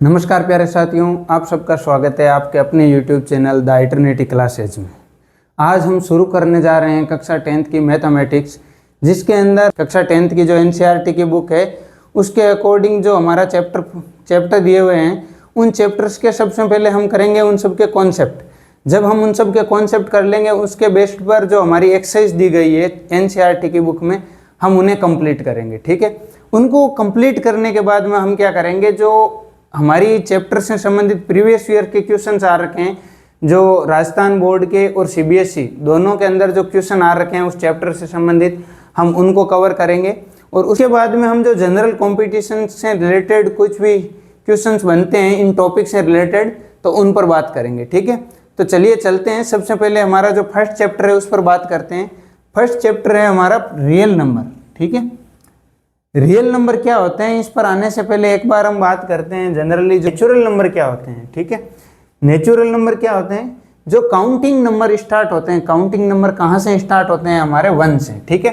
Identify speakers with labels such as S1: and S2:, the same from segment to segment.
S1: नमस्कार प्यारे साथियों, आप सबका स्वागत है आपके अपने YouTube channel the eternity classes में। आज हम शुरू करने जा रहे हैं कक्षा 10th की मैथमेटिक्स, जिसके अंदर कक्षा 10th की जो NCERT की बुक है उसके अकॉर्डिंग जो हमारा चैप्टर दिए हुए हैं उन चैप्टर्स के सबसे पहले हम करेंगे उन सब के कॉन्सेप्ट। जब हम उन सब के कॉन्सेप्ट कर लेंगे उसके बेस्ड पर जो हमारी एक्सरसाइज दी गई है NCERT की बुक में हम उन्हें कंप्लीट करेंगे। ठीक है, उनको कंप्लीट करने के बाद में हम क्या करेंगे, जो हमारी चैप्टर से संबंधित प्रीवियस ईयर के क्वेश्चंस आ रखे हैं, जो राजस्थान बोर्ड के और CBSE दोनों के अंदर जो क्वेश्चन आ रखे हैं उस चैप्टर से संबंधित हम उनको कवर करेंगे। और उसके बाद में हम जो जनरल कॉम्पिटिशन से रिलेटेड कुछ भी क्वेश्चंस बनते हैं इन टॉपिक से रिलेटेड, तो उन पर बात करेंगे। ठीक है, तो चलिए चलते हैं। सबसे पहले हमारा जो फर्स्ट चैप्टर है उस पर बात करते हैं। फर्स्ट चैप्टर है हमारा रियल नंबर। ठीक है, रियल नंबर क्या होते हैं, इस पर आने से पहले एक बार हम बात करते हैं जनरली नेचुरल नंबर क्या होते हैं। ठीक है, नेचुरल नंबर क्या होते हैं, जो काउंटिंग नंबर स्टार्ट होते हैं। काउंटिंग नंबर कहाँ से स्टार्ट होते हैं, हमारे 1 से। ठीक है,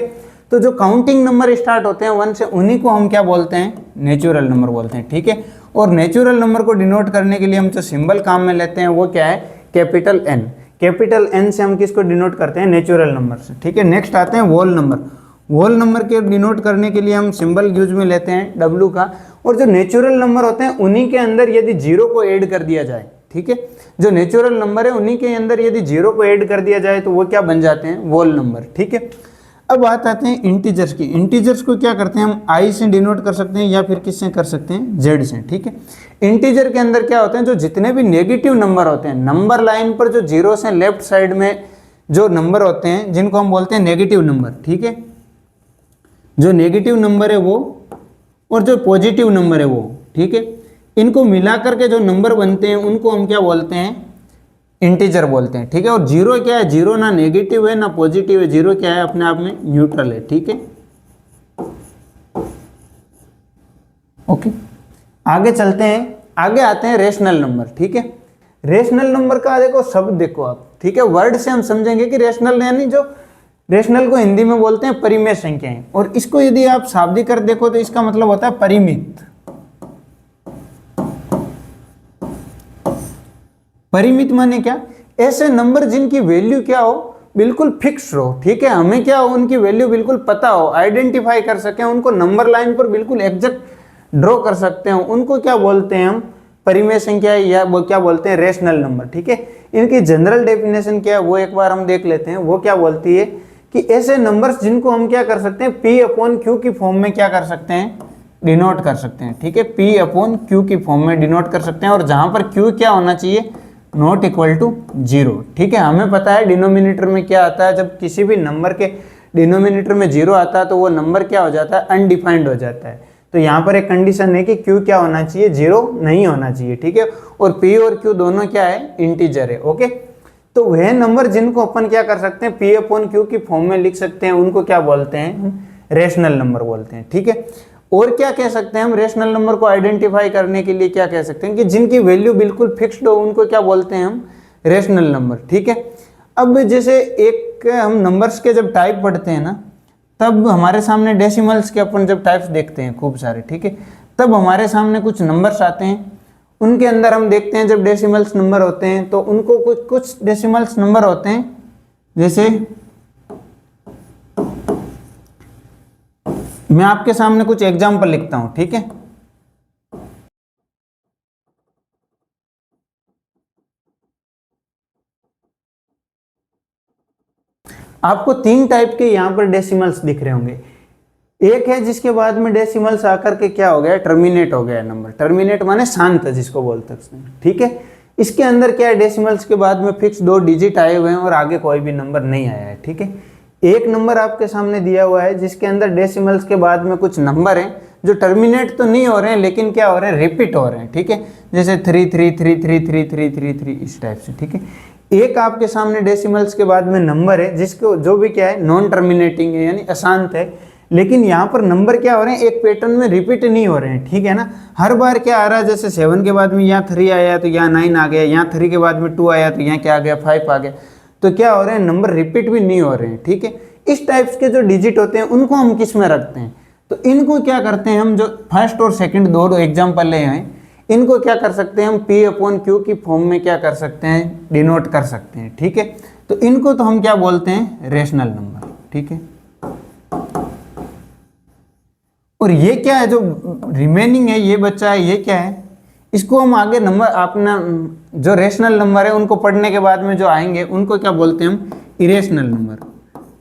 S1: तो जो काउंटिंग नंबर स्टार्ट होते हैं 1 से, उन्हीं को हम क्या बोलते हैं, नेचुरल नंबर बोलते हैं। ठीक है, और नेचुरल नंबर को डिनोट करने के लिए हम जो सिंबल काम में लेते हैं वो क्या है, कैपिटल N। कैपिटल N से हम किसको डिनोट करते हैं, नेचुरल नंबर से। ठीक है, नेक्स्ट आते हैं होल नंबर। होल नंबर के डिनोट करने के लिए हम सिंबल यूज में लेते हैं W का। और जो नेचुरल नंबर होते हैं उन्हीं के अंदर यदि 0 को ऐड कर दिया जाए, ठीक है, जो नेचुरल नंबर है उन्हीं के अंदर यदि 0 को ऐड कर दिया जाए तो वो क्या बन जाते हैं, होल नंबर। ठीक है, अब बात आते हैं इंटीजर्स की। इंटीजर्स को क्या करते हैं हम, I से डिनोट कर सकते हैं या फिर किससे कर सकते हैं, Z से। ठीक है, इंटीजर के अंदर क्या होते हैं, जो जितने भी नेगेटिव नंबर होते हैं, नंबर लाइन पर जो 0 से लेफ्ट साइड में जो नंबर होते हैं जिनको हम बोलते हैं नेगेटिव नंबर। ठीक है, जो नेगेटिव नंबर है वो और जो पॉजिटिव नंबर है वो, ठीक है, इनको मिलाकर के जो नंबर बनते हैं उनको हम क्या बोलते हैं, इंटीजर बोलते हैं। ठीक है, और 0 क्या है, 0 ना नेगेटिव है ना पॉजिटिव है, 0 क्या है, अपने आप में न्यूट्रल है। ठीक है, ओके, आगे चलते हैं। आगे आते हैं रेशनल नंबर। ठीक है, रेशनल नंबर का देखो शब्द देखो आप। ठीक है, वर्ड से हम समझेंगे कि रेशनल यानी जो रेशनल को हिंदी में बोलते हैं परिमेय संख्याएं, और इसको यदि आप शाब्दिक अर्थ देखो तो इसका मतलब होता है परिमित। परिमित माने क्या, ऐसे नंबर जिनकी वैल्यू क्या हो, बिल्कुल फिक्स हो। ठीक है, हमें क्या हो, उनकी वैल्यू बिल्कुल पता हो, आइडेंटिफाई कर सकें, उनको नंबर लाइन पर बिल्कुल एग्जैक्ट ड्रॉ कर सकते हो, उनको क्या बोलते हैं हम, परिमेय संख्या, या वो क्या बोलते हैं, रेशनल नंबर। ठीक है, इनकी जनरल डेफिनेशन क्या है वो एक बार हम देख लेते हैं। वो क्या बोलती है कि ऐसे नंबर्स जिनको हम क्या कर सकते हैं, P/Q की फॉर्म में क्या कर सकते हैं, डिनोट कर सकते हैं। ठीक है, P/Q की फॉर्म में डिनोट कर सकते हैं, और जहां पर Q क्या होना चाहिए, नॉट इक्वल टू 0। ठीक है, हमें पता है डिनोमिनेटर में क्या आता है, जब किसी भी नंबर के डिनोमिनेटर में 0 आता है तो वो नंबर क्या हो जाता है, अनडिफाइंड हो जाता है। तो यहाँ पर एक कंडीशन है कि Q क्या होना चाहिए, 0 नहीं होना चाहिए। ठीक है, और P और Q दोनों क्या है, इंटीजर है। ओके, तो वह नंबर जिनको अपन क्या कर सकते हैं, P/Q की फॉर्म में लिख सकते हैं, उनको क्या बोलते हैं, रेशनल नंबर बोलते हैं। ठीक है, और क्या कह सकते हैं हम, रेशनल नंबर को आइडेंटिफाई करने के लिए क्या कह सकते हैं कि जिनकी वैल्यू बिल्कुल फिक्स्ड हो उनको क्या बोलते हैं हम, रेशनल नंबर। ठीक है, अब जैसे एक हम नंबर्स के जब टाइप पढ़ते हैं ना, तब हमारे सामने डेसिमल्स के अपन जब टाइप्स देखते हैं खूब सारे, ठीक है, तब हमारे सामने कुछ नंबर्स आते हैं, उनके अंदर हम देखते हैं जब डेसिमल्स नंबर होते हैं तो उनको कुछ डेसिमल्स नंबर होते हैं, जैसे मैं आपके सामने कुछ एग्जाम्पल लिखता हूं। ठीक है, आपको 3 टाइप के यहां पर डेसिमल्स दिख रहे होंगे। एक है जिसके बाद में डेसिमल्स आकर के क्या हो गया, टर्मिनेट हो गया नंबर। टर्मिनेट माने शांत जिसको बोलते हैं। ठीक है, इसके अंदर क्या है, डेसिमल्स के बाद में फिक्स 2 डिजिट आए हुए हैं और आगे कोई भी नंबर नहीं आया है। ठीक है, एक नंबर आपके सामने दिया हुआ है जिसके अंदर डेसिमल्स के बाद में कुछ नंबर हैं जो टर्मिनेट तो नहीं हो रहे हैं लेकिन क्या हो रहे हैं, रिपीट हो रहे हैं। ठीक है, जैसे 3333333 इस टाइप से। ठीक है, एक आपके सामने डेसिमल्स के बाद में नंबर है जिसको जो भी क्या है, नॉन टर्मिनेटिंग है यानी अशांत है, लेकिन यहाँ पर नंबर क्या हो रहे हैं, एक पैटर्न में रिपीट नहीं हो रहे हैं। ठीक है ना, हर बार क्या आ रहा है, जैसे 7 के बाद में यहाँ 3 आया तो यहाँ 9 आ गया, यहाँ 3 के बाद में 2 आया तो यहाँ क्या आ गया, 5 आ गया। तो क्या हो रहे हैं, नंबर रिपीट भी नहीं हो रहे हैं। ठीक है, इस टाइप्स के जो डिजिट होते हैं उनको हम किस में रखते हैं, तो इनको क्या करते हैं हम, जो फर्स्ट और सेकंड 2 एग्जाम्पल ले हैं, इनको क्या कर सकते हैं हम P अपॉन Q की फॉर्म में क्या कर सकते हैं, डिनोट कर सकते हैं। ठीक है, तो इनको तो हम क्या बोलते हैं, रेशनल नंबर। ठीक है, और ये क्या है, जो रिमेनिंग है ये बच्चा है, ये क्या है, इसको हम आगे नंबर अपना जो रेशनल नंबर है उनको पढ़ने के बाद में जो आएंगे उनको क्या बोलते हैं हम, इरेशनल नंबर।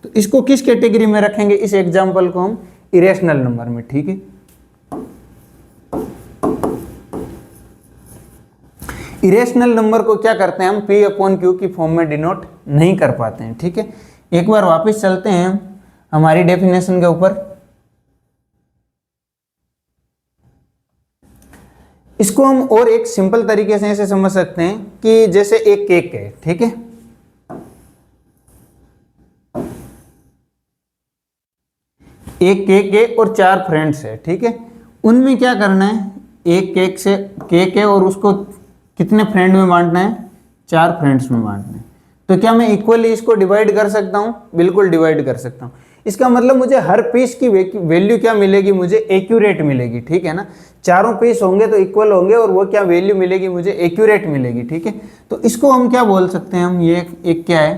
S1: तो इसको किस कैटेगरी में रखेंगे, इस एग्जाम्पल को हम इरेशनल नंबर में। ठीक है, इरेशनल नंबर को क्या करते हैं हम, P अपॉन Q की फॉर्म में डिनोट नहीं कर पाते हैं। ठीक है, एक बार वापस चलते हैं हम हमारी डेफिनेशन के ऊपर। इसको हम और एक सिंपल तरीके से ऐसे समझ सकते हैं कि जैसे एक केक है। ठीक है, एक केक है और 4 फ्रेंड्स है। ठीक है, उनमें क्या करना है, एक केक से केक है और उसको कितने फ्रेंड में बांटना है, 4 फ्रेंड्स में बांटना है। तो क्या मैं इक्वली इसको डिवाइड कर सकता हूँ, बिल्कुल डिवाइड कर सकता हूँ। इसका मतलब मुझे हर पीस की वैल्यू क्या मिलेगी, मुझे एक्यूरेट मिलेगी। ठीक है ना, चारों पीस होंगे तो इक्वल होंगे और वो क्या वैल्यू मिलेगी, मुझे एक्यूरेट मिलेगी। ठीक है, तो इसको हम क्या बोल सकते हैं, हम ये एक क्या है,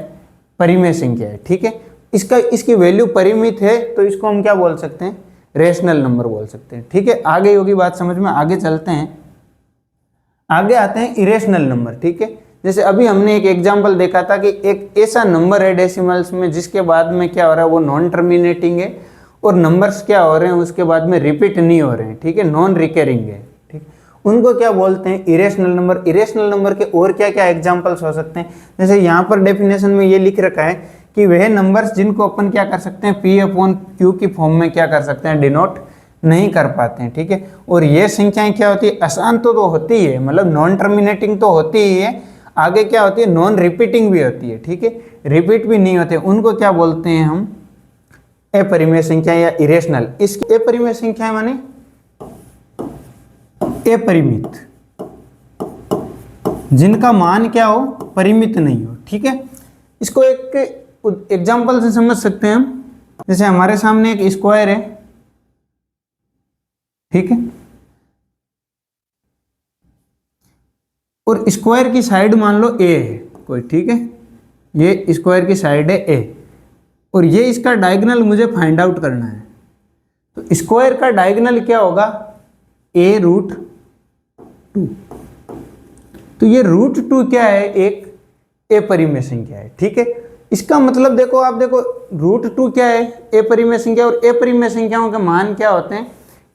S1: परिमेय संख्या है। ठीक है, इसकी वैल्यू परिमित है तो इसको हम क्या बोल सकते हैं, रेशनल नंबर बोल सकते हैं। ठीक है, आगे होगी बात समझ में, आगे चलते हैं, आगे आते हैं इरेशनल नंबर। ठीक है, जैसे अभी हमने एक एग्जांपल देखा था कि एक ऐसा नंबर है डेसिमल्स में जिसके बाद में क्या हो रहा है, वो नॉन टर्मिनेटिंग है, और नंबर्स क्या हो रहे हैं उसके बाद में रिपीट नहीं हो रहे हैं। ठीक है, नॉन रिकरिंग है। ठीक, उनको क्या बोलते हैं, इरेशनल नंबर। इरेशनल नंबर के और क्या क्या एग्जाम्पल्स हो सकते हैं, जैसे यहाँ पर डेफिनेशन में ये लिख रखा है कि वह नंबर्स जिनको अपन क्या कर सकते हैं, P अपॉन Q की फॉर्म में क्या कर सकते हैं, डिनोट नहीं कर पाते हैं। ठीक है, और ये संख्याएं क्या होती है, अशांत तो होती है, मतलब नॉन टर्मिनेटिंग तो होती ही है, आगे क्या होती है, नॉन रिपीटिंग भी होती है। ठीक है, रिपीट भी नहीं होते, उनको क्या बोलते हैं हम, अपरिमेय संख्या या इरेशनल। इसकी अपरिमेय संख्या माने अपरिमित, जिनका मान क्या हो, परिमित नहीं हो। ठीक है, इसको एक एग्जांपल से समझ सकते हैं हम, जैसे हमारे सामने एक स्क्वायर है। ठीक है, और स्क्वायर की साइड मान लो a है कोई। ठीक है, ये स्क्वायर की साइड है a, और ये इसका डायगोनल मुझे फाइंड आउट करना है। तो स्क्वायर का डायगोनल क्या होगा, a√2। तो ये √2 क्या है, एक अपरिमेय संख्या है। ठीक है, इसका मतलब देखो, आप देखो √2 क्या है, अपरिमेय संख्या, और अपरिमेय संख्याओं के मान क्या होते हैं,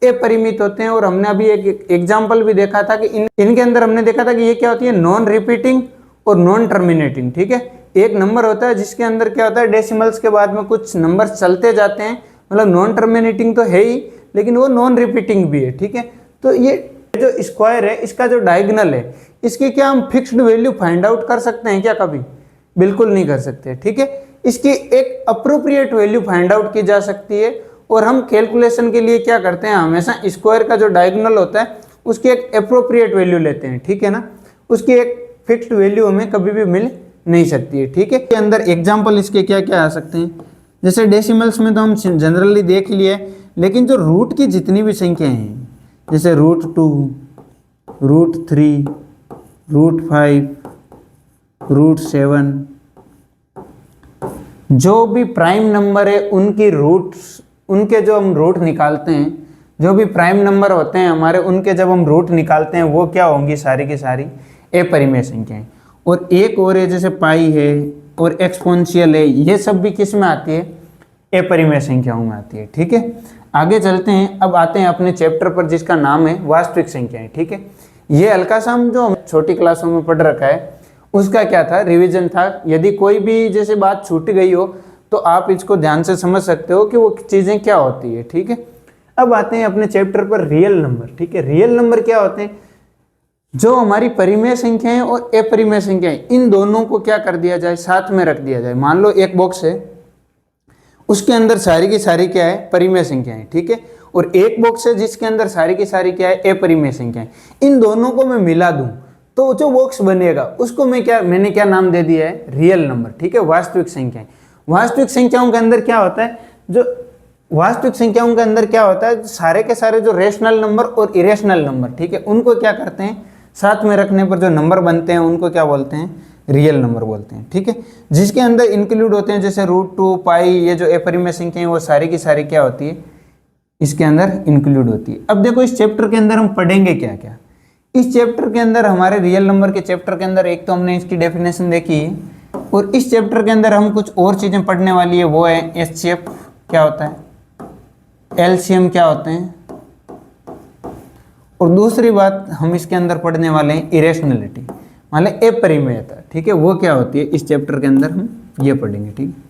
S1: अपरिमित होते हैं। और हमने अभी एक एग्जाम्पल भी देखा था कि इनके अंदर हमने देखा था कि ये क्या होती है, नॉन रिपीटिंग और नॉन टर्मिनेटिंग। ठीक है, एक नंबर होता है जिसके अंदर क्या होता है, डेसिमल्स के बाद में कुछ नंबर चलते जाते हैं, मतलब नॉन टर्मिनेटिंग तो है ही, लेकिन वो नॉन रिपीटिंग भी है। ठीक है, तो ये जो स्क्वायर है इसका जो डायगोनल है, इसकी क्या हम फिक्स्ड वैल्यू फाइंड आउट कर सकते हैं क्या, कभी बिल्कुल नहीं कर सकते। ठीक है, इसकी एक अप्रोप्रिएट वैल्यू फाइंड आउट की जा सकती है, और हम कैलकुलेशन के लिए क्या करते हैं, हमेशा स्क्वायर का जो डायगोनल होता है उसकी एक अप्रोप्रिएट वैल्यू लेते हैं। ठीक है ना, उसकी एक फिक्स्ड वैल्यू हमें कभी भी मिल नहीं सकती है। ठीक है, के अंदर एग्जांपल इसके क्या क्या आ सकते हैं, जैसे डेसिमल्स में तो हम जनरली देख लिए, लेकिन जो रूट की जितनी भी संख्याएं हैं, जैसे √2, √3, √5, √7, जो भी प्राइम नंबर है उनकी रूट्स, उनके जो हम रूट निकालते हैं, जो भी प्राइम नंबर होते हैं हमारे, उनके जब हम रूट निकालते हैं वो क्या होंगी, सारी की सारी अपरिमेय संख्याएं। और एक और है जैसे पाई है और एक्सपोनेंशियल है, ये सब भी किस में आती है, अपरिमेय संख्याओं में आती है। ठीक है, आगे चलते हैं, अब आते हैं अपने चैप्टर पर जिसका नाम है वास्तविक संख्याएं। ठीक है, ये हल्का सा हम जो छोटी क्लासों में पढ़ रखा है उसका क्या था, रिवीजन था। यदि कोई भी जैसे बात छूट गई हो तो आप इसको ध्यान से समझ सकते हो कि वो चीज़ें क्या होती है। ठीक है, अब आते हैं अपने चैप्टर पर रियल नंबर। ठीक है, रियल नंबर क्या होते हैं, जो हमारी परिमेय संख्याएं और अपरिमेय संख्याएं, इन दोनों को क्या कर दिया जाए, साथ में रख दिया जाए। मान लो एक बॉक्स है, उसके अंदर सारी की सारी क्या है, परिमेय संख्याएं। ठीक है, और एक बॉक्स है जिसके अंदर सारी की सारी क्या है, अपरिमेय संख्याएं। इन दोनों को मैं मिला दूं तो जो बॉक्स बनेगा उसको मैंने क्या नाम दे दिया है, रियल नंबर। ठीक है, वास्तविक संख्याएं। वास्तविक संख्याओं के अंदर क्या होता है, जो वास्तविक संख्याओं के अंदर क्या होता है, सारे के सारे जो रेशनल नंबर और इरेशनल नंबर, ठीक है, उनको क्या करते हैं, साथ में रखने पर जो नंबर बनते हैं उनको क्या बोलते हैं, रियल नंबर बोलते हैं, ठीक है। जिसके अंदर इंक्लूड होते हैं जैसे √2, पाई, ये जो अपरिमेय संख्याएं वो सारी की सारी क्या होती है, इसके अंदर इंक्लूड होती है। अब देखो इस चैप्टर के अंदर हम पढ़ेंगे क्या क्या। इस चैप्टर के अंदर हमारे रियल नंबर के चैप्टर के अंदर एक तो हमने इसकी डेफिनेशन देखी है, और इस चैप्टर के अंदर हम कुछ और चीज़ें पढ़ने वाली है, वो है एचसीएफ क्या होता है, एलसीएम क्या होते हैं, और दूसरी बात हम इसके अंदर पढ़ने वाले हैं इरेशनलिटी, मतलब अपरिमेयता, ठीक है, वो क्या होती है इस चैप्टर के अंदर हम ये पढ़ेंगे, ठीक है।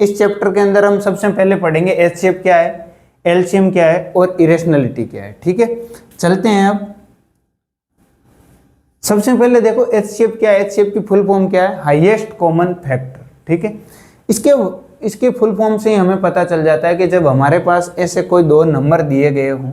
S1: इस चैप्टर के अंदर हम सबसे पहले पढ़ेंगे एचसीएफ क्या है, एलसीएम क्या है और इरेशनलिटी क्या है, ठीक है। चलते हैं अब सबसे पहले देखो एचसीएफ क्या है। एचसीएफ की फुल फॉर्म क्या है, हाईएस्ट कॉमन फैक्टर, ठीक है। इसके फुल फॉर्म से ही हमें पता चल जाता है कि जब हमारे पास ऐसे कोई दो नंबर दिए गए हों,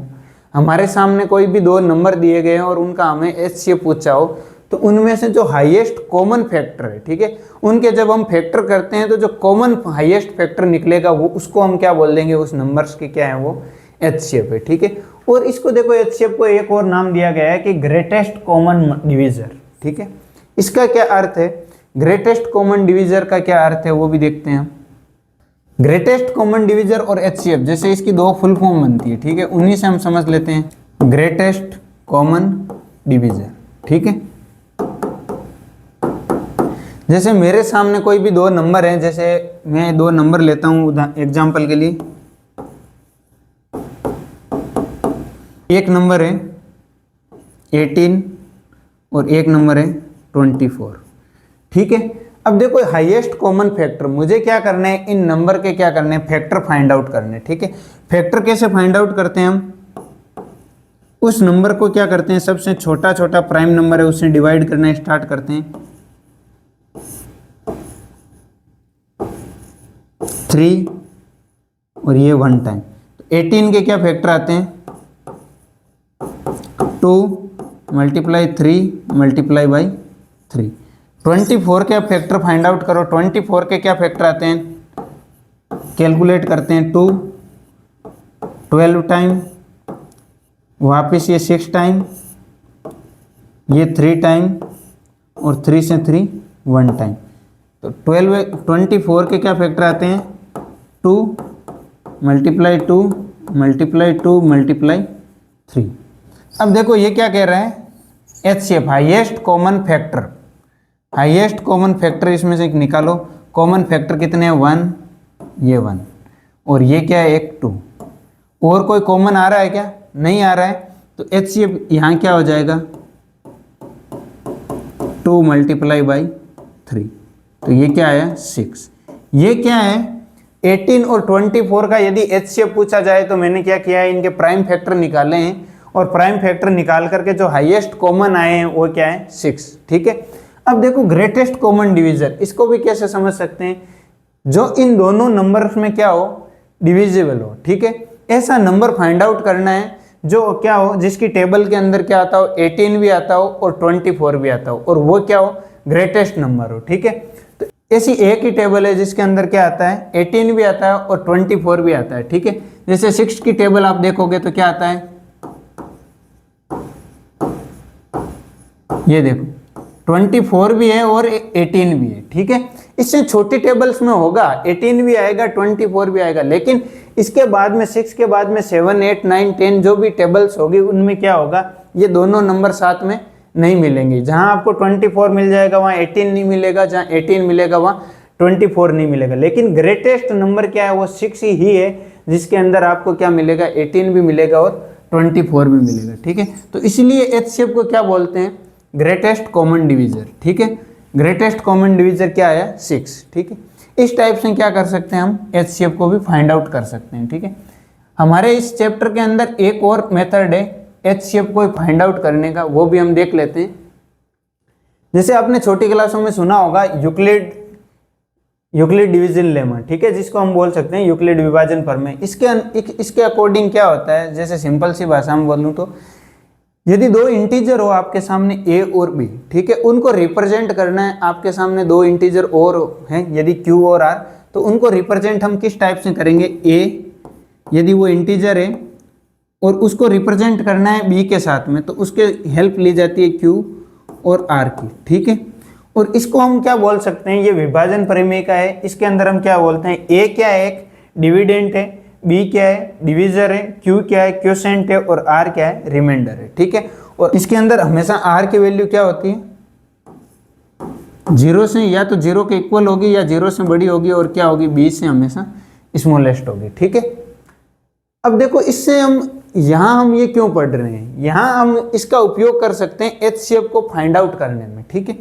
S1: हमारे सामने कोई भी दो नंबर दिए गए हैं और उनका हमें एचसीएफ पूछा हो, तो उनमें से जो हाईएस्ट कॉमन फैक्टर है, ठीक है, उनके जब हम फैक्टर करते हैं तो जो कॉमन हाईएस्ट फैक्टर निकलेगा वो उसको हम क्या बोल देंगे, उस नंबर्स के क्या है वो एचसीएफ है, ठीक है। और इसको देखो एचसीएफ को एक और नाम दिया गया है कि ग्रेटेस्ट कॉमन डिवीजर, ठीक है। इसका क्या अर्थ है, ग्रेटेस्ट कॉमन डिवीजर का क्या अर्थ है वो भी देखते हैं हम। ग्रेटेस्ट कॉमन डिवीजर और एचसीएफ जैसे इसकी दो फुल फॉर्म बनती है, ठीक है, उन्हीं से हम समझ लेते हैं ग्रेटेस्ट कॉमन डिवीजर, ठीक है। जैसे मेरे सामने कोई भी दो नंबर हैं, जैसे मैं दो नंबर लेता हूं एग्जांपल के लिए, एक नंबर है 18 और एक नंबर है 24, ठीक है। अब देखो हाईएस्ट कॉमन फैक्टर, मुझे क्या करना है, इन नंबर के क्या करने हैं, फैक्टर फाइंड आउट करने, ठीक है। फैक्टर कैसे फाइंड आउट करते हैं हम, उस नंबर को क्या करते हैं, सबसे छोटा छोटा प्राइम नंबर है उससे डिवाइड करना स्टार्ट करते हैं, 3 और ये 1 टाइम। तो 18 के क्या फैक्टर आते हैं, 2 × 3 × 3। 24 के फैक्टर फाइंड आउट करो, 24 के क्या फैक्टर आते हैं, कैलकुलेट करते हैं, 2 12 टाइम, वापस ये 6 टाइम, ये 3 टाइम, और 3 से 3 1 टाइम। तो 24 के क्या फैक्टर आते हैं, 2 × 2 × 2 × 3। अब देखो ये क्या कह रहा है, HCF highest common factor, highest common factor इसमें से निकालो, कॉमन फैक्टर कितने हैं, 1, ये 1, और ये क्या है, एक 2, और कोई कॉमन आ रहा है क्या, नहीं आ रहा है, तो एचसीएफ यहाँ क्या हो जाएगा, 2 × 3, तो ये क्या आया, 6। ये क्या है, 18 और 24 का यदि एचसीएफ पूछा जाए तो मैंने क्या किया है, इनके प्राइम फैक्टर निकाले हैं, और प्राइम फैक्टर निकाल करके जो हाईएस्ट कॉमन आए हैं वो क्या है, 6, ठीक है। अब देखो ग्रेटेस्ट कॉमन डिवीजर, इसको भी कैसे समझ सकते हैं, जो इन दोनों नंबर्स में क्या हो, डिविजिबल हो, ठीक है। ऐसा नंबर फाइंड आउट करना है जो क्या हो, जिसकी टेबल के अंदर क्या आता हो, 18 भी आता हो और 24 भी आता हो, और वो क्या हो, ग्रेटेस्ट नंबर हो, ठीक है। तो ऐसी एक ही टेबल है जिसके अंदर क्या आता है, 18 भी आता है और 24 भी आता है, ठीक है। जैसे 6 की टेबल आप देखोगे तो क्या आता है, ये देखो 24 भी है और 18 भी है, ठीक है। इससे छोटी टेबल्स में होगा 18 भी आएगा 24 भी आएगा, लेकिन इसके बाद में 6 के बाद में 7, 8, 9, 10 जो भी टेबल्स होगी उनमें क्या होगा, ये दोनों नंबर साथ में नहीं मिलेंगे। जहां आपको 24 मिल जाएगा वहां 18 नहीं मिलेगा, जहां 18 मिलेगा वहां 24 नहीं मिलेगा। लेकिन ग्रेटेस्ट नंबर क्या है, वो 6 ही है, जिसके अंदर आपको क्या मिलेगा, 18 भी मिलेगा और 24 भी मिलेगा, ठीक है। तो इसलिए एचसीएफ को क्या बोलते हैं, ग्रेटेस्ट कॉमन डिवीजर, ठीक है। ग्रेटेस्ट कॉमन डिवीजर क्या आया, 6, ठीक है। इस टाइप से क्या कर सकते हैं, हम एचसीएफ को भी फाइंड आउट कर सकते हैं, ठीक है। हमारे इस चैप्टर के अंदर एक और मेथड है एचसीएफ को फाइंड आउट करने का, वो भी हम देख लेते हैं। जैसे आपने छोटी क्लासों में सुना होगा यूक्लिड डिवीजन लेमा, ठीक है, जिसको हम बोल सकते हैं यूक्लिड विभाजन प्रमेय। इसके अकॉर्डिंग क्या होता है, जैसे सिंपल सी भाषा में बोलूँ तो यदि दो इंटीजर हो आपके सामने a और b, ठीक है, उनको रिप्रेजेंट करना है, आपके सामने दो इंटीजर और हैं यदि q और r, तो उनको रिप्रेजेंट हम किस टाइप से करेंगे, a यदि वो इंटीजर है और उसको रिप्रेजेंट करना है b के साथ में, तो उसके हेल्प ली जाती है q और r की, ठीक है। और इसको हम क्या बोल सकते हैं, ये विभाजन प्रमेय का है, इसके अंदर हम क्या बोलते हैं, a क्या है, एक डिविडेंट है, b क्या है, डिविजर है, q क्या है, क्वोशेंट है, और r क्या है, रिमाइंडर है, ठीक है। और इसके अंदर हमेशा r की वैल्यू क्या होती है, 0 से या तो 0 के इक्वल होगी या 0 से बड़ी होगी, और क्या होगी, b से हमेशा स्मॉलेस्ट होगी, ठीक है। अब देखो इससे हम ये क्यों पढ़ रहे हैं, यहाँ हम इसका उपयोग कर सकते हैं HCF को फाइंड आउट करने में, ठीक है।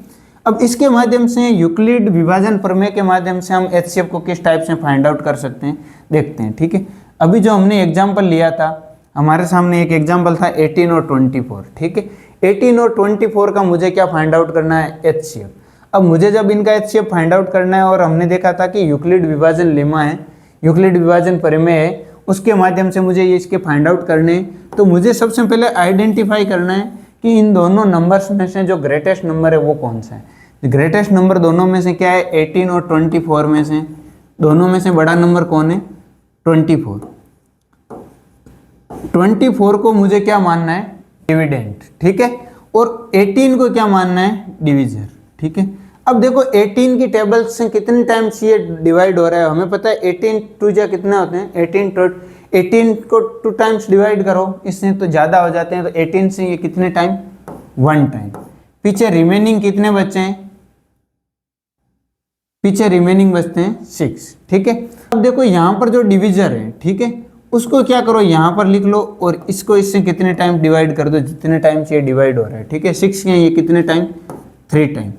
S1: अब इसके माध्यम से यूक्लिड विभाजन प्रमेय के माध्यम से हम HCF को किस टाइप से फाइंड आउट कर सकते हैं, देखते हैं, ठीक है। अभी जो हमने एग्जाम्पल लिया था, हमारे सामने एक एग्जाम्पल था 18 और 24, ठीक है। 18 और 24 का मुझे क्या फाइंड आउट करना है, HCF। अब मुझे जब इनका HCF फाइंड आउट करना है, और हमने देखा था कि यूक्लिड विभाजन लेमा है, यूक्लिड विभाजन प्रमेय है, उसके माध्यम से मुझे ये इसके फाइंड आउट करने हैं, तो मुझे सबसे पहले आइडेंटिफाई करना है कि इन दोनों नंबर्स में से जो ग्रेटेस्ट नंबर है वो कौन सा है। ग्रेटेस्ट नंबर दोनों में से क्या है, 18 और 24 में से दोनों में से बड़ा नंबर कौन है, 24। 24 को मुझे क्या मानना है, डिविडेंट, ठीक है, और 18 को क्या मानना है, डिविजर, ठीक है। अब देखो 18 की टेबल से कितने टाइम्स ये डिवाइड हो रहा है, हमें पता है 18 टू जा कितने होते हैं, 18 को 2 टाइम्स डिवाइड करो, इससे तो ज़्यादा हो जाते हैं, तो 18 से ये कितने टाइम, 1 टाइम। पीछे रिमेनिंग कितने बचे हैं, पीछे रिमेनिंग बचते हैं 6, ठीक है। अब देखो यहाँ पर जो डिविजर है, ठीक है, उसको क्या करो, यहाँ पर लिख लो, और इसको इससे कितने टाइम डिवाइड कर दो, जितने टाइम से ये डिवाइड हो रहा है, ठीक है। 6 के ये कितने टाइम, 3 टाइम।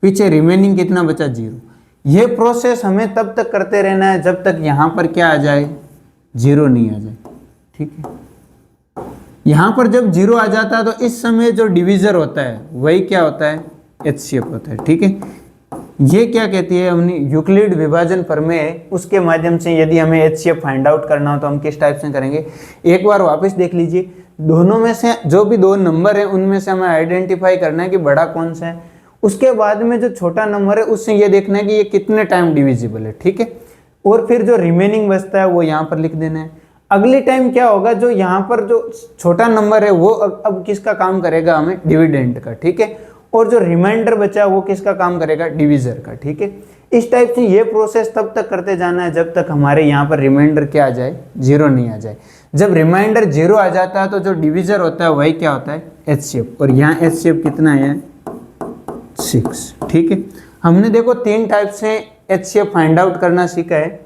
S1: पीछे रिमेनिंग कितना बचा, 0। ये प्रोसेस हमें तब तक करते रहना है जब तक यहाँ पर क्या आ जाए, 0 नहीं आ जाए, ठीक है। यहाँ पर जब 0 आ जाता है तो इस समय जो डिविजर होता है वही क्या होता है, HCF होता है, ठीक है। ये क्या कहती है, हमने यूक्लिड विभाजन प्रमेय है, उसके माध्यम से यदि हमें HCF फाइंड आउट करना हो तो हम किस टाइप से करेंगे, एक बार वापस देख लीजिए, दोनों में से जो भी दो नंबर है उनमें से हमें आइडेंटिफाई करना है कि बड़ा कौन सा है, उसके बाद में जो छोटा नंबर है उससे ये देखना है कि ये कितने टाइम डिविजिबल है, ठीक है। और फिर जो रिमेनिंग बचता है वो यहाँ पर लिख देना है। अगले टाइम क्या होगा, जो यहाँ पर जो छोटा नंबर है वो अब किसका काम करेगा, हमें डिविडेंड का, ठीक है। और जो रिमाइंडर बचा वो किसका काम करेगा, डिविजर का, ठीक है। इस टाइप से ये प्रोसेस तब तक करते जाना है जब तक हमारे यहाँ पर रिमाइंडर क्या आ जाए, 0 नहीं आ जाए। जब रिमाइंडर 0 आ जाता है तो जो डिविजर होता है वही क्या होता है, HCF, और यहाँ HCF कितना है, 6, ठीक है। हमने देखो 3 टाइप से HCF फाइंड आउट करना सीखा है।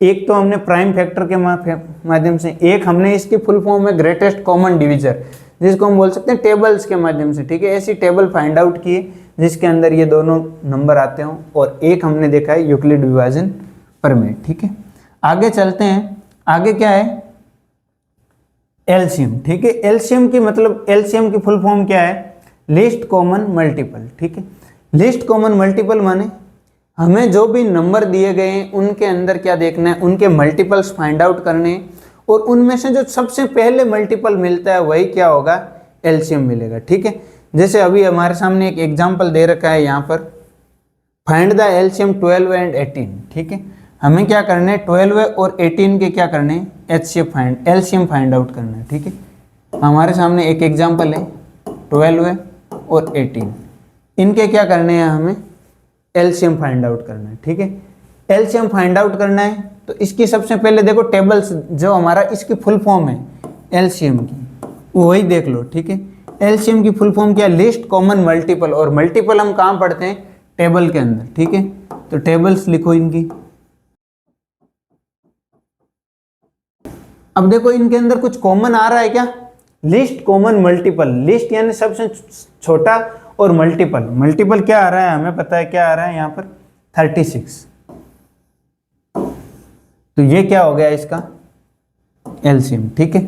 S1: एक तो हमने प्राइम फैक्टर के माध्यम से, एक हमने इसकी फुल फॉर्म है ग्रेटेस्ट कॉमन डिविजर, जिसको हम बोल सकते हैं टेबल्स के माध्यम से, ठीक है। ऐसी टेबल फाइंड आउट की जिसके अंदर ये दोनों नंबर आते हों, और एक हमने देखा है यूक्लिड विभाजन प्रमेय, ठीक है। आगे चलते हैं, आगे क्या है, एलसीएम, ठीक है। एलसीएम की मतलब, एलसीएम की फुल फॉर्म क्या है, लिस्ट कॉमन मल्टीपल, ठीक है। लिस्ट कॉमन मल्टीपल माने हमें जो भी नंबर दिए गए हैं उनके अंदर क्या देखना है, उनके मल्टीपल्स फाइंड आउट करने हैं, और उनमें से जो सबसे पहले मल्टीपल मिलता है वही क्या होगा, एलसीएम मिलेगा, ठीक है। जैसे अभी हमारे सामने एक एग्जांपल दे रखा है यहाँ पर, फाइंड द एलसीएम 12 एंड 18, ठीक है। हमें क्या करना है, 12 और 18 के क्या करने हैं, एलसीएम फाइंड आउट करना है, ठीक है। हमारे सामने एक एग्जाम्पल है 12 और 18, इनके क्या करने हैं, हमें एलसीएम फाइंड आउट करना है, ठीक है। एलसीएम फाइंड आउट करना है तो इसकी सबसे पहले देखो टेबल्स, जो हमारा इसकी फुल फॉर्म है एलसीएम की, वही देख लो, ठीक है। एलसीएम की फुल फॉर्म क्या है, लिस्ट कॉमन मल्टीपल, और मल्टीपल हम कहाँ पढ़ते हैं, टेबल के अंदर, ठीक है। तो टेबल्स लिखो इनकी। अब देखो इनके अंदर कुछ कॉमन आ रहा है क्या, लिस्ट कॉमन मल्टीपल, लिस्ट यानी सबसे छोटा, और मल्टीपल, मल्टीपल क्या आ रहा है, हमें पता है क्या आ रहा है यहाँ पर 36, तो ये क्या हो गया इसका एलसीएम, ठीक है।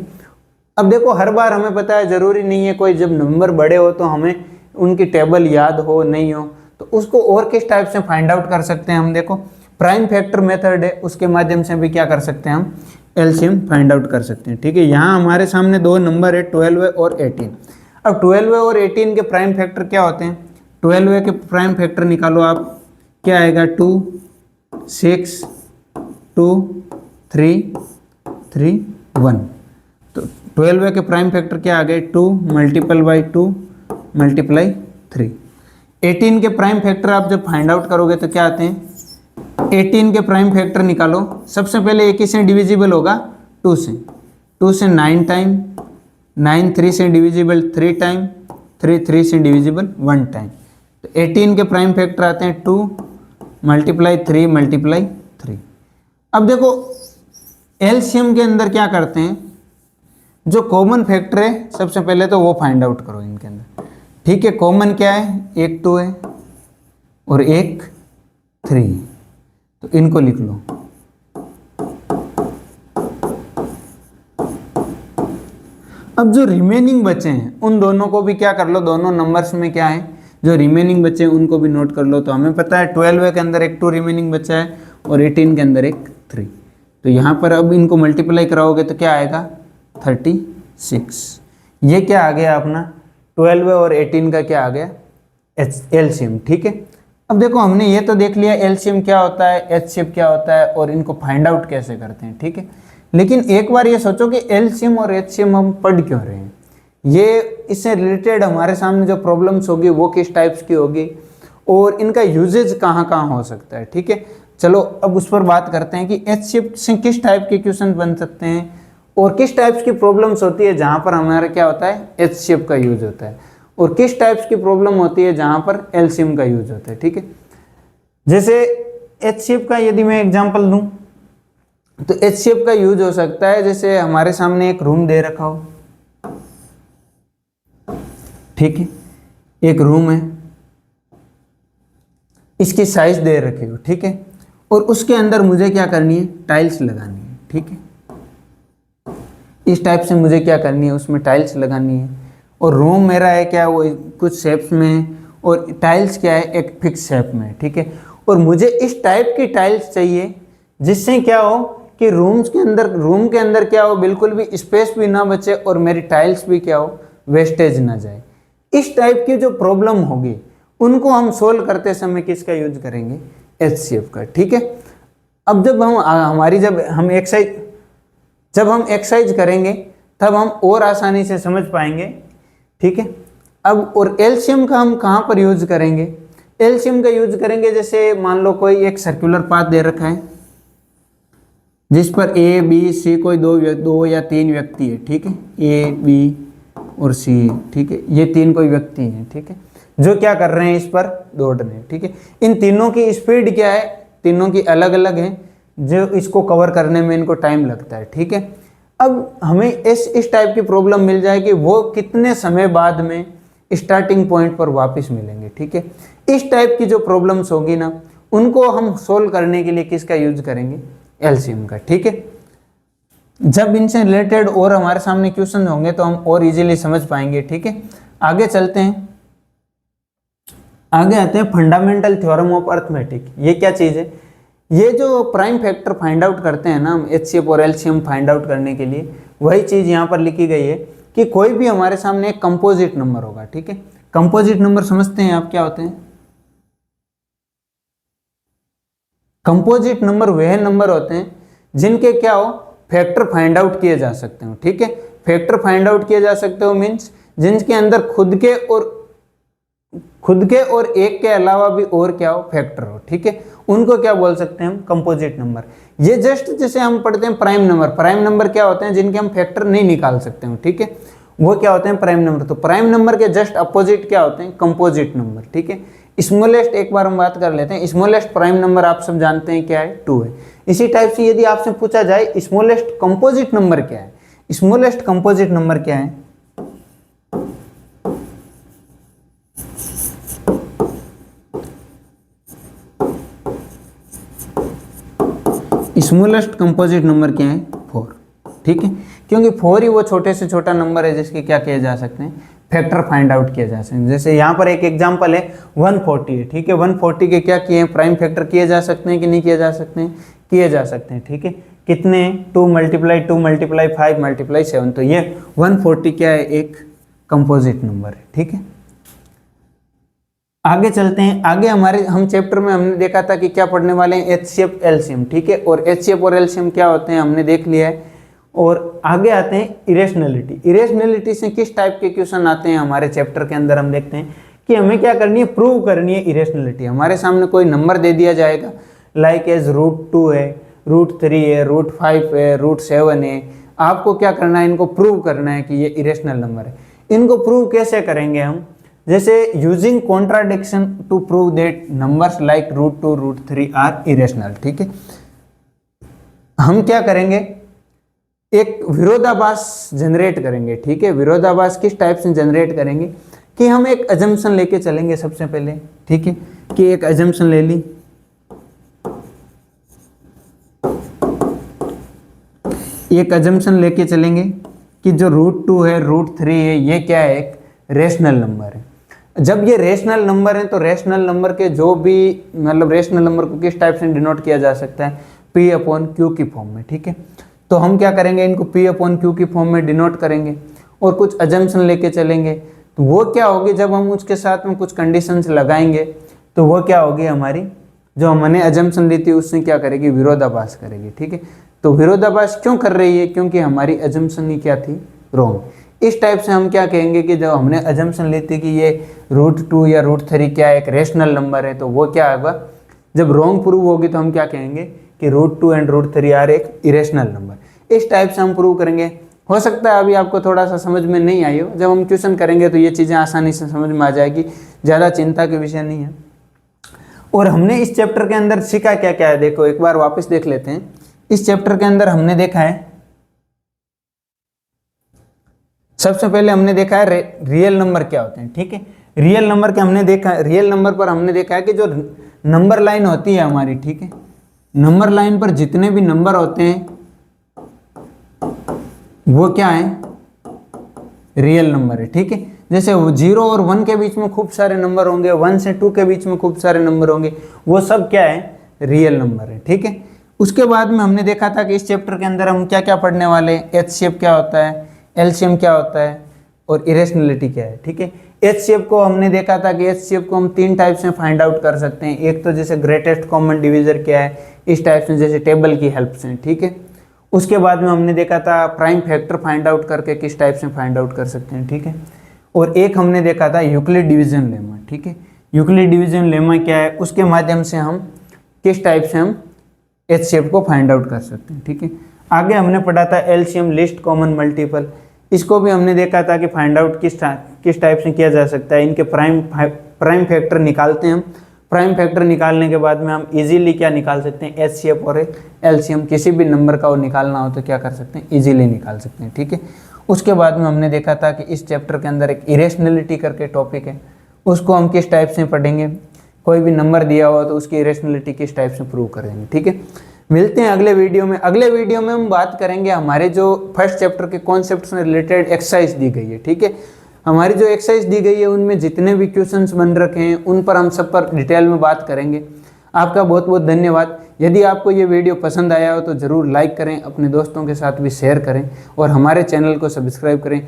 S1: अब देखो हर बार हमें पता है, जरूरी नहीं है कोई जब नंबर बड़े हो तो हमें उनकी टेबल याद हो नहीं हो, तो उसको और किस टाइप से फाइंड आउट कर सकते हैं हम, देखो प्राइम फैक्टर मेथड है, उसके माध्यम से भी क्या कर सकते हैं हम, एलसीएम फाइंड आउट कर सकते हैं, ठीक है। यहाँ हमारे सामने दो नंबर है 12 और 18। अब 12 और 18 के प्राइम फैक्टर क्या होते हैं? 12 के प्राइम फैक्टर निकालो आप, क्या आएगा? 2 6 2 3 3 1। तो 12 के प्राइम फैक्टर क्या आ गए? 2 मल्टीपल बाई 2 मल्टीप्लाई 3। 18 के प्राइम फैक्टर आप जब फाइंड आउट करोगे तो क्या आते हैं? 18 के प्राइम फैक्टर निकालो, सबसे पहले एक ही से डिविजिबल होगा 2 से, 2 से 9 टाइम, 9 3 से डिविजिबल 3 टाइम, 3 3 से डिविजिबल 1 टाइम। तो 18 के प्राइम फैक्टर आते हैं 2 मल्टीप्लाई 3 मल्टीप्लाई 3। अब देखो एलसीएम के अंदर क्या करते हैं, जो कॉमन फैक्टर है सबसे पहले तो वो फाइंड आउट करो इनके अंदर। ठीक है, कॉमन क्या है? एक 2 है और एक 3, तो इनको लिख लो। अब जो रिमेनिंग बचे हैं उन दोनों को भी क्या कर लो, दोनों नंबर्स में क्या है जो रिमेनिंग बचे हैं उनको भी नोट कर लो। तो हमें पता है 12 के अंदर एक 2 रिमेनिंग बचा है और 18 के अंदर एक 3। तो यहाँ पर अब इनको मल्टीप्लाई कराओगे तो क्या आएगा? 36। ये क्या आ गया अपना 12 और 18 का क्या आ गया? एलसीएम। ठीक है, अब देखो हमने ये तो देख लिया एलसीएम क्या होता है, एचसीएफ क्या होता है और इनको फाइंड आउट कैसे करते हैं। ठीक है, लेकिन एक बार ये सोचो कि एलसीएम और एचसीएम हम पढ़ क्यों रहे हैं? ये इससे रिलेटेड हमारे सामने जो प्रॉब्लम्स होगी वो किस टाइप्स की होगी और इनका यूजेज कहाँ कहाँ हो सकता है। ठीक है, चलो अब उस पर बात करते हैं कि एचसीएफ से किस टाइप के क्वेश्चन बन सकते हैं और किस टाइप्स की प्रॉब्लम्स होती है जहाँ पर हमारा क्या होता है? एचसीएफ का यूज होता है, और किस टाइप्स की प्रॉब्लम होती है जहाँ पर एलसीएम का यूज होता है। ठीक है, जैसे एचसीएफ का यदि मैं एग्जांपल दूं तो एचसीएफ का यूज हो सकता है जैसे हमारे सामने एक रूम दे रखा हो। ठीक है, एक रूम है, इसकी साइज दे रखी हो। ठीक है, और उसके अंदर मुझे क्या करनी है? टाइल्स लगानी है। ठीक है, इस टाइप से मुझे क्या करनी है? उसमें टाइल्स लगानी है। और रूम मेरा है क्या, वो कुछ शेप्स में है और टाइल्स क्या है? एक फिक्स शेप में है। ठीक है, और मुझे इस टाइप की टाइल्स चाहिए जिससे क्या हो कि रूम के अंदर क्या हो, बिल्कुल भी स्पेस भी ना बचे और मेरी टाइल्स भी क्या हो, वेस्टेज ना जाए। इस टाइप की जो प्रॉब्लम होगी उनको हम सोल्व करते समय किसका यूज करेंगे? एचसीएफ का। ठीक है, अब जब हम एक्सरसाइज करेंगे तब हम और आसानी से समझ पाएंगे। ठीक है, अब और एलसीएम का हम कहाँ पर यूज करेंगे? एलसीएम का यूज करेंगे जैसे मान लो कोई एक सर्कुलर पाथ दे रखा है जिस पर ए बी सी कोई दो या तीन व्यक्ति है। ठीक है, ए बी और सी है। ठीक है, ये तीन कोई व्यक्ति हैं। ठीक है, जो क्या कर रहे हैं? इस पर दौड़ रहे हैं। ठीक है, इन तीनों की स्पीड क्या है? तीनों की अलग अलग है, जो इसको कवर करने में इनको टाइम लगता है। ठीक है, अब हमें इस टाइप की प्रॉब्लम मिल जाए कि वो कितने समय बाद में स्टार्टिंग पॉइंट पर वापस मिलेंगे। ठीक है, इस टाइप की जो प्रॉब्लम्स होगी ना उनको हम सोल्व करने के लिए किसका यूज करेंगे? एलसीएम का। ठीक है, जब इनसे रिलेटेड और हमारे सामने क्वेश्चन होंगे तो हम और इजीली समझ पाएंगे। ठीक है, आगे चलते हैं, आगे आते हैं फंडामेंटल थ्योरम ऑफ अर्थमेटिक। ये क्या चीज़ है? ये जो प्राइम फैक्टर फाइंड आउट करते हैं ना हम एचसीएफ और एलसीएम फाइंड आउट करने के लिए, वही चीज़ यहाँ पर लिखी गई है कि कोई भी हमारे सामने एक कंपोजिट नंबर होगा। ठीक है, कंपोजिट नंबर समझते हैं आप क्या होते हैं? कंपोजिट नंबर वह नंबर होते हैं जिनके क्या हो, फैक्टर फाइंड आउट किए जा सकते हो। ठीक है, फैक्टर फाइंड आउट किए जा सकते हो मीन्स जिनके अंदर खुद के और एक के अलावा भी और क्या हो, फैक्टर हो। ठीक है, उनको क्या बोल सकते हैं हम? Composite number. ये जस्ट जैसे हम पढ़ते हैं प्राइम नंबर। प्राइम नंबर क्या होते हैं? जिनके हम फैक्टर नहीं निकाल सकते हो। ठीक है, वो क्या होते हैं? Prime number. तो प्राइम नंबर के जस्ट अपोजिट क्या होते हैं? Composite number. ठीक है, स्मॉलेस्ट एक बार हम बात कर लेते हैं। स्मॉलेस्ट प्राइम नंबर आप सब जानते हैं क्या है? 2 है। इसी टाइप से यदि आपसे पूछा जाए स्मॉलेस्ट कंपोजिट नंबर क्या है, स्मॉलेस्ट कंपोजिट नंबर क्या है? स्मॉलेस्ट कंपोजिट नंबर क्या है? 4। ठीक है, क्योंकि 4 ही वो छोटे से छोटा नंबर है जिसके क्या किए जा सकते हैं? फैक्टर फाइंड आउट किए जा सकते हैं। जैसे यहाँ पर एक एग्जांपल है 140 है। ठीक है, 140 के क्या किए हैं? प्राइम फैक्टर किए जा सकते हैं कि नहीं किए जा सकते हैं? किए जा सकते हैं। ठीक है, कितने? 2 × 2 × 5 × 7। तो ये 140 क्या है? एक कंपोजिट नंबर है। ठीक है, आगे चलते हैं। आगे हमारे हम चैप्टर में हमने देखा था कि क्या पढ़ने वाले हैं, एचसीएफ एलसीएम। ठीक है, और एचसीएफ और एलसीएम क्या होते हैं हमने देख लिया है। और आगे आते हैं इरेशनलिटी। इरेशनलिटी से किस टाइप के क्वेश्चन आते हैं हमारे चैप्टर के अंदर, हम देखते हैं कि हमें क्या करनी है, प्रूव करनी है इरेशनलिटी। हमारे सामने कोई नंबर दे दिया जाएगा, लाइक एज √2 है, √3 है, √5 है, √7 है। आपको क्या करना है, इनको प्रूव करना है कि ये इरेशनल नंबर है। इनको प्रूव कैसे करेंगे हम, जैसे using contradiction to prove that numbers like √2 √3 are irrational. ठीक है, हम क्या करेंगे, एक विरोधाभास जनरेट करेंगे। ठीक है, विरोधाभास किस टाइप से जनरेट करेंगे कि हम एक अजम्पशन लेके चलेंगे सबसे पहले। ठीक है, कि एक अजम्पशन ले ली, एक अजम्पशन लेके चलेंगे कि जो √2 है, √3 है, ये क्या है, एक रेशनल नंबर है। जब ये रेशनल नंबर है तो रेशनल नंबर के जो भी मतलब रेशनल नंबर को किस टाइप से डिनोट किया जा सकता है, P/Q की फॉर्म में। ठीक है, तो हम क्या करेंगे, इनको P/Q की फॉर्म में डिनोट करेंगे और कुछ अजम्पशन लेके चलेंगे। तो वो क्या होगी, जब हम उसके साथ में कुछ कंडीशंस लगाएंगे तो वो क्या होगी, हमारी जो हमने अजम्पशन ली थी उससे क्या करेगी, विरोधाभास करेगी। ठीक है, तो विरोधाभास क्यों कर रही है, क्योंकि हमारी अजम्पशन ही क्या थी, रॉन्ग। इस टाइप से हम क्या कहेंगे कि जब हमने अजम्पशन ली थी कि ये √2 या √3 क्या एक रेशनल नंबर है, तो वो क्या होगा, जब रॉन्ग प्रूव होगी तो हम क्या कहेंगे कि √2 एंड √3 आर एक इरेशनल नंबर। इस टाइप से हम प्रूव करेंगे। हो सकता है अभी आपको थोड़ा सा समझ में नहीं आई हो, जब हम क्वेश्चन करेंगे तो ये चीज़ें आसानी से समझ में आ जाएगी, ज़्यादा चिंता के विषय नहीं है। और हमने इस चैप्टर के अंदर सीखा क्या क्या है, देखो एक बार वापस देख लेते हैं। इस चैप्टर के अंदर हमने देखा है, सबसे पहले हमने देखा है रियल नंबर क्या होते हैं। ठीक है, रियल नंबर के हमने देखा, रियल नंबर पर हमने देखा है कि जो नंबर लाइन होती है हमारी, ठीक है, नंबर लाइन पर जितने भी नंबर होते हैं वो क्या है, रियल नंबर है। ठीक है, जैसे 0 और 1 के बीच में खूब सारे नंबर होंगे, 1 से 2 के बीच में खूब सारे नंबर होंगे, वो सब क्या है, रियल नंबर है। ठीक है, उसके बाद में हमने देखा था कि इस चैप्टर के अंदर हम क्या क्या पढ़ने वाले हैं, एचसीएफ क्या होता है, एलसीएम क्या होता है और इरेशनलिटी क्या है। ठीक है, एचसीएफ को हमने देखा था कि एचसीएफ को हम 3 टाइप से फाइंड आउट कर सकते हैं। एक तो जैसे ग्रेटेस्ट कॉमन डिवीजर क्या है, इस टाइप से जैसे टेबल की हेल्प से। ठीक है, उसके बाद में हमने देखा था प्राइम फैक्टर फाइंड आउट करके किस टाइप से फाइंड आउट कर सकते हैं। ठीक है, और एक हमने देखा था यूक्लिड डिवीजन लेमा। ठीक है, यूक्लिड डिवीजन लेमा क्या है, उसके माध्यम से हम किस टाइप से हम एचसीएफ को फाइंड आउट कर सकते हैं। ठीक है, आगे हमने पढ़ा था एलसीएम लिस्ट कॉमन मल्टीपल, इसको भी हमने देखा था कि फाइंड आउट किस टाइप से किया जा सकता है। इनके प्राइम फैक्टर निकालते हैं हम, प्राइम फैक्टर निकालने के बाद में हम इजीली क्या निकाल सकते हैं, एचसीएफ और एलसीएम किसी भी नंबर का वो निकालना हो तो क्या कर सकते हैं, इजीली निकाल सकते हैं। ठीक है, उसके बाद में हमने देखा था कि इस चैप्टर के अंदर एक इरेशनलिटी करके टॉपिक है, उसको हम किस टाइप से पढ़ेंगे, कोई भी नंबर दिया हुआ तो उसकी इरेशनलिटी किस टाइप से प्रूव करेंगे। ठीक है, मिलते हैं अगले वीडियो में। अगले वीडियो में हम बात करेंगे हमारे जो फर्स्ट चैप्टर के कॉन्सेप्ट से रिलेटेड एक्सरसाइज दी गई है। ठीक है, हमारी जो एक्सरसाइज दी गई है उनमें जितने भी क्वेश्चंस बन रखे हैं उन पर हम सब पर डिटेल में बात करेंगे। आपका बहुत बहुत धन्यवाद। यदि आपको ये वीडियो पसंद आया हो तो ज़रूर लाइक करें, अपने दोस्तों के साथ भी शेयर करें और हमारे चैनल को सब्सक्राइब करें